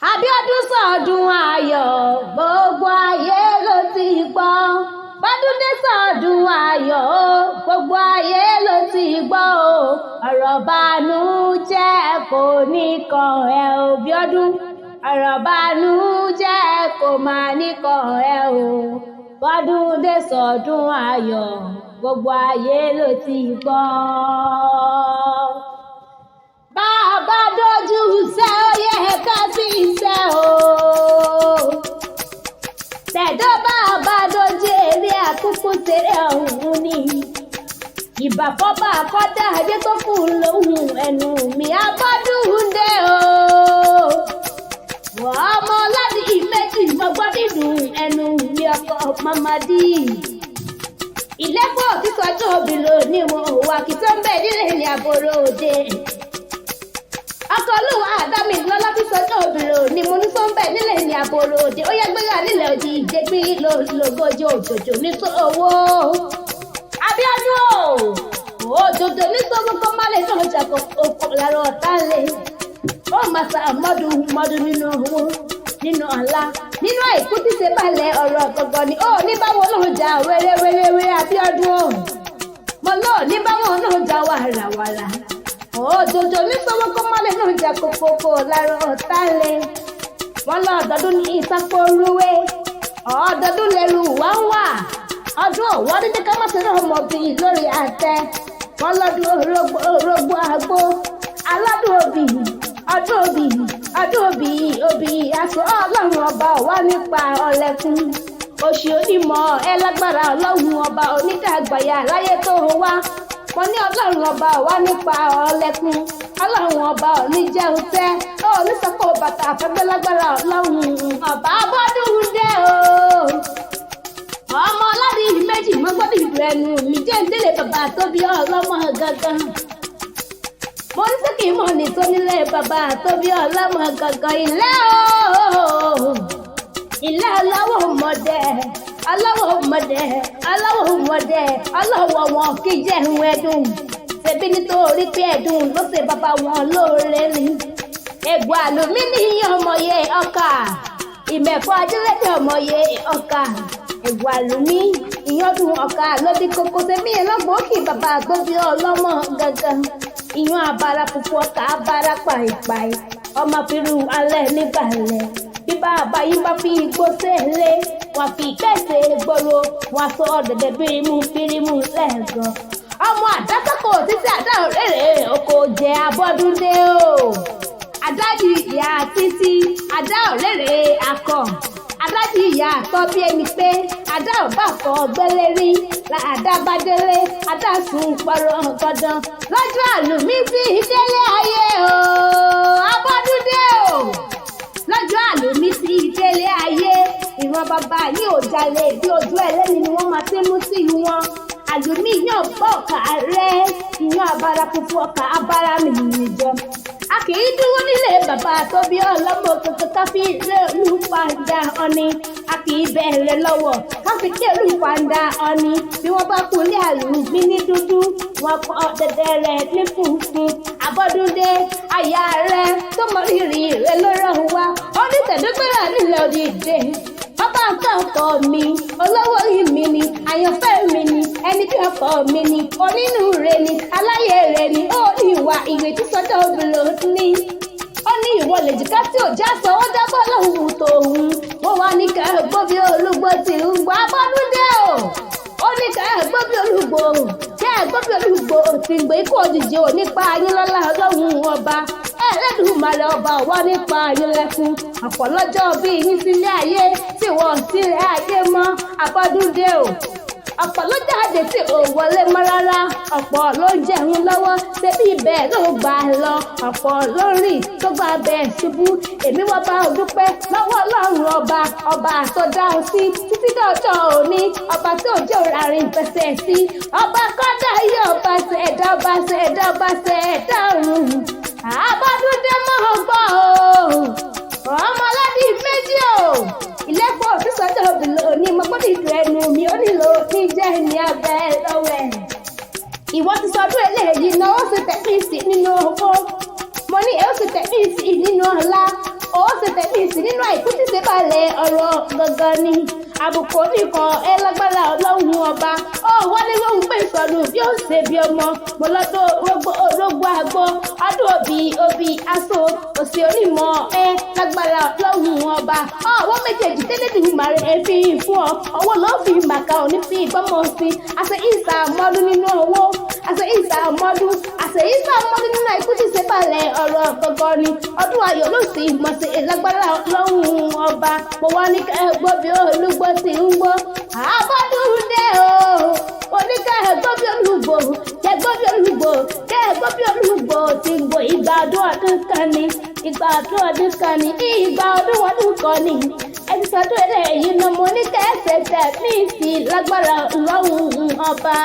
Abíọ́dún sọdún ayọ̀ gbogbo ayé ló ti gbọ́. Bọ́dúndé sọdún ayọ̀ gbogbo ayé ló ti gbọ́ o. Ọ̀rọ̀ bànújẹ́ kò ní kàn ẹ́ o Bíọ́dún. Ọ̀rọ̀ bànújẹ́ kò máa ní kàn ẹ́ o. Bọ́dúndé sọdún ayọ̀ gbogbo ayé ló ti gbọ́. Bàbá dojú ṣẹ́ ó yẹ ká sí iṣẹ́ o. Tèdó bàbá dojú eré àkúkú ṣeré ọ̀hún ni. Ìbàfọ́bà kọ́dà ajé tó kù lóhùn ẹnu mi Abọ́dúndé o. Wọ́n ọmọ láti ìméjì mọ́gbọ́n dídùn ẹnu mi ọkọ̀ Mamadi. Ìlẹ́kọ̀ọ́ tí sọjọ́ òbí lò ní wọn ò wá kí tó ń bẹ̀ nílé ní àbúrò òde. Ọkọ̀ olúwa àdámì lọ́lá tí sọjọ́ òbí lò ní mo ní tó ń bẹ̀ nílé ní àbúrò òde. Ó yẹ gbéra nílẹ̀ òdì ìjẹgbí lògójì òjòjò ní tó owó. Abíọ́dún o òjòjò ní tó kọ́kọ́ má lè náà jàkọ̀ òkò lára ọ̀tá lè. Ó máa sa mọ́dún nínú owó nínú ọ̀la nínú àìkú tí ṣe balẹ̀ ọ̀rọ̀ gọ̀gọ̀ ni ó ní báwọn náà jà wéréwéré Abíọ́dún o. Mo lọ ní báwọn náà jà wàràwàrà. Òjòjò ní sọ́wọ́ kọ́ mọ́lẹ̀ náà jà kòkòkò lára ọ̀tá lè. Wọ́n lọ ọ̀dọ́dún ní ìsapò rúwé. Ọ̀dọ́dún lẹ́rù wá ń wà. Ọdún ọ̀wọ́ dídí ká má ṣe náà mọ̀ bí lórí àtẹ. Wọ́n lọ́dún orógbó àgbo. Aládùn òbí aṣọ ọlọ́run ọba wà nípa ọlẹ́kùn. Òṣì onímọ̀ ẹ lágbára ọlọ́run ọba oníkàgbàyà láyé tó wá. Wọ́n ní ọlọ́run ọba wà nípa ọlẹ́kùn. Ọlọ́run ọba oníjẹun tẹ́ ó onísọ́kọ̀ bàtà àfẹ́gbẹ́ lágbára ọlọ́run ọba Abọ́dúndé o. Ọmọ aládì méjì mọ́gbọ́dọ̀ ìlú ẹnu mi jẹ́ ìdílé bàbá tó bí ọlọ́mọ gangan. Mo ní sí kí n mọ̀ ní tó nílé bàbá tó bí ọlọ́mọ gangan ilé o. Ilé aláwọ̀ modè aláwọ̀ wọn kì í jẹ́ ìhun ẹ̀dùn. Ṣebí nítorí pé ẹ̀dùn ló ṣe bàbá wọn lóore ni. Egbò àlùmíní ọmọye ọkà. Ìmẹ̀fọ́ ajílẹ̀dẹ̀ ọmọye ọkà. Egbò àlùmí ìyọ́dún ọkà lódì kókó sẹ́mi ẹlọ́gbọ̀ọ́kì bàbá gbóbi ọlọ́mọ gangan. Ìyún abara pupu ọkà abara pàìpàì. Ọmọ fìrù alẹ́ nígbàlẹ̀. Bí bàbá yín bá fi igbó sẹ́lẹ̀, wọ́n fi kẹ́sẹ̀ gbòòrò, wọ́n sọ ọ̀dẹ̀dẹ̀ bírímù lẹ́ẹ̀gan. Ọmọ àdásọ́kọ̀ títí àdá òrèrè oko jẹ́ Abọ́dúndé o. Adájú ìyá títí àdá òrèrè akọ. Adájú ìyá àtọ́ bí ẹni pé àdá ọ̀bá kọ́ gbélé rí. Àdá bá délé, àdá sùn pọ̀rọ̀ dandan. Lọ́jọ́ àlùmí sí ìdílé ayé o. Abọ́dúndé o. Lọ́jọ́ àlùmí sí ìdílé ayé. Ìran bàbá yìí ò jalè bí ojú ẹlẹ́ni ni wọ́n máa ti mú sí wọn. Àlùmí yàn bọ̀ ọ̀kà rẹ̀. Ìyàn abara pupu ọkà abara mìíràn jọ. A kì í dúró nílé bàbá tó bí ọlọ́mọ tuntun ká fi lé olùpàdà ọ̀ni. A kì í bẹ̀rẹ̀ lọ́wọ́ ká fi ké olùpàdà ọ̀ni. Bí wọ́n bá kunlé àlùmí ní dúdú, wọ́n kọ́ dẹ̀dẹ̀ rẹ̀ ní funfun. Abọ́dúndé aya rẹ̀ tó mọ rírì rẹ̀ ló ràn wá. Ó ní Tèdó gbéra nílẹ̀ òdìdè. Bàbá nǹkan ọkọ mi, olówó yìí mi ni, àyànfẹ́ mi ni, ẹni bí ọkọ mi ni, onínúure ni, aláyèrè ni, ó ní ìwà ìwé tí sọ́jọ́ obìnrin ní. Ó ní ìwọ lè jìká tí ò já sọ, ó dábọ́ lóhùn tòun. Wọ́n wá ní ká gbó bí olúgbó ti ń gbọ́ Abọ́dúndé o. Ó ní ká gbó bí olúgbó, kí ẹ gbó bí olúgbó ti ń gbé ikú òjijì ò nípa ayé lọ́lá ọlọ́run ọba. Ẹlẹ́dùmarè ọba wá nípa ayé lẹ́kún. Ọ̀pọ̀ lọ́jọ́ bí yín sílé ayé tí wọ́n sílé ayé mọ́ Abọ́dúndé o. Ọ̀pọ̀ ló jáde tí ò wọlé mọ́ rárá. Ọ̀pọ̀ ló ń jẹun lọ́wọ́ ṣebí ibẹ̀ ló gbà lọ. Ọ̀pọ̀ ló ń rìn tó gbà bẹ́ẹ̀ ṣubú. Èmi wá bá o dúpẹ́ lọ́wọ́ ọlọ́run ọba tó dá o sí títí dọ́jọ́ òní. Ọba tó jẹ́ òràrin pẹ̀sẹ̀ sí. Ọba kọ́dà yé ọba ṣẹ̀dá ọ̀run. Abọ́dúndé mọ̀ ọ́ gbọ́ o. Ọmọ aládì méjì o. Ìlẹ́pọ̀ tí sọ́jọ́ òbílò ní mo gbọ́dọ̀ ìlú ẹnu mi ó nílò ní jẹ́ ní abẹ́ lọ́wọ́ ẹ̀. Ìwọ ti sọdún eléyìí náà ó sì tẹ̀mí sí nínú owó. Mo ní ẹ ó sì tẹ̀mí sí nínú ọlá. ó ṣe tẹ̀mí sí nínú àìkú tí ṣe balẹ̀ ọ̀rọ̀ gangan ni àbùkù nìkan ẹ lágbára ọlọ́run ọba ó wọlé lóhun pé ìsọnù bí ó ṣe bí ọmọ mo lọ́dọ̀ orógbó àgbo ọdún òbí aṣọ òsì onímọ̀ ẹ lágbára ọlọ́run ọba ọwọ́ méjèèjì tẹ́lẹ̀dì màrí ẹ fi fún ọ ọwọ́ ló fi màkà òní fi gbọ́mọ̀ sí àṣẹ ìsà mọ́dún nínú owó àṣẹ ìsà mọ́dún nínú àìkú tí ṣe balẹ̀ ọ̀rọ̀ gbọ̀ngàn ni ọdún ayọ̀ ló sì mọ̀ sí lágbára ọlọ́run ọba mo wá ní kẹ́gbọ́ bí olúgbó ti ń gbọ́ àbọ̀dún dé o mo ní kẹ́gbọ́ bí olúgbó ti ń gbọ́ ìgbà ọdún kan ni ìgbà ọdún kan ni ẹni sọdún eléyìí náà mo ní kẹ́sẹ̀ tẹ̀ mí sí lágbára ọlọ́run ọba.